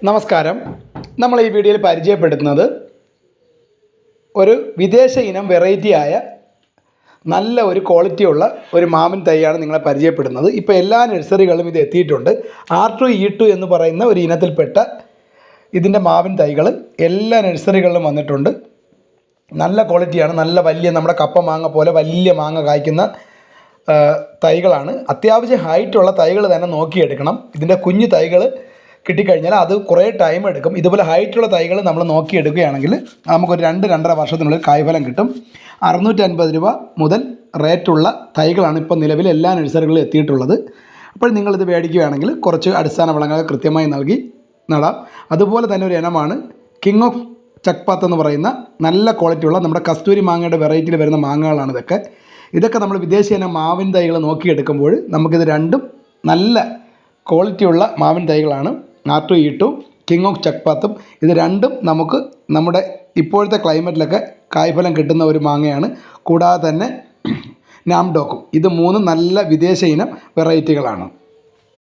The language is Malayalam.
നമസ്കാരം. നമ്മൾ ഈ വീഡിയോയിൽ പരിചയപ്പെടുത്തുന്നത് ഒരു വിദേശ ഇനം വെറൈറ്റിയായ നല്ല ഒരു ക്വാളിറ്റിയുള്ള ഒരു മാവിൻ തൈയാണ് നിങ്ങളെ പരിചയപ്പെടുന്നത്. ഇപ്പോൾ എല്ലാ നഴ്സറികളിലും ഇത് എത്തിയിട്ടുണ്ട്. R2 E2 എന്ന് പറയുന്ന ഒരു ഇനത്തിൽപ്പെട്ട ഇതിൻ്റെ മാവിൻ തൈകൾ എല്ലാ നഴ്സറികളിലും വന്നിട്ടുണ്ട്. നല്ല ക്വാളിറ്റിയാണ്. നല്ല വലിയ നമ്മുടെ കപ്പ മാങ്ങ പോലെ വലിയ മാങ്ങ കായ്ക്കുന്ന തൈകളാണ്. അത്യാവശ്യം ഹൈറ്റുള്ള തൈകൾ തന്നെ നോക്കിയെടുക്കണം. ഇതിൻ്റെ കുഞ്ഞു തൈകൾ കിട്ടിക്കഴിഞ്ഞാൽ അത് കുറേ ടൈം എടുക്കും. ഇതുപോലെ ഹൈറ്റുള്ള തൈകൾ നമ്മൾ നോക്കിയെടുക്കുകയാണെങ്കിൽ നമുക്കൊരു 2-2.5 വർഷത്തിനുള്ളിൽ കായ്ഫലം കിട്ടും. 650 രൂപ മുതൽ റേറ്റുള്ള തൈകളാണ് ഇപ്പോൾ നിലവിൽ എല്ലാ നഴ്സറികളിലും എത്തിയിട്ടുള്ളത്. അപ്പോൾ നിങ്ങളിത് മേടിക്കുകയാണെങ്കിൽ കുറച്ച് അടിസ്ഥാന വളങ്ങൾ കൃത്യമായി നൽകി നടാം. അതുപോലെ തന്നെ ഒരു ഇനമാണ് കിങ് ഓഫ് ചക്പാത്ത് എന്ന് പറയുന്ന നല്ല ക്വാളിറ്റിയുള്ള നമ്മുടെ കസ്തൂരി മാങ്ങയുടെ വെറൈറ്റിയിൽ വരുന്ന മാങ്ങകളാണ് ഇതൊക്കെ നമ്മൾ വിദേശ ഇനം മാവിൻ തൈകൾ നോക്കിയെടുക്കുമ്പോൾ നമുക്കിത് രണ്ടും നല്ല ക്വാളിറ്റിയുള്ള മാവിൻ തൈകളാണ്. R2 E2 കിങ് ഓഫ് ചക്പാത്തും ഇത് രണ്ടും നമുക്ക് നമ്മുടെ ഇപ്പോഴത്തെ ക്ലൈമറ്റിലൊക്കെ കായ്ഫലം കിട്ടുന്ന ഒരു മാങ്ങയാണ്. കൂടാതെ തന്നെ നാംഡോക്കും. ഇത് മൂന്നും നല്ല വിദേശ ഇനം വെറൈറ്റികളാണ്.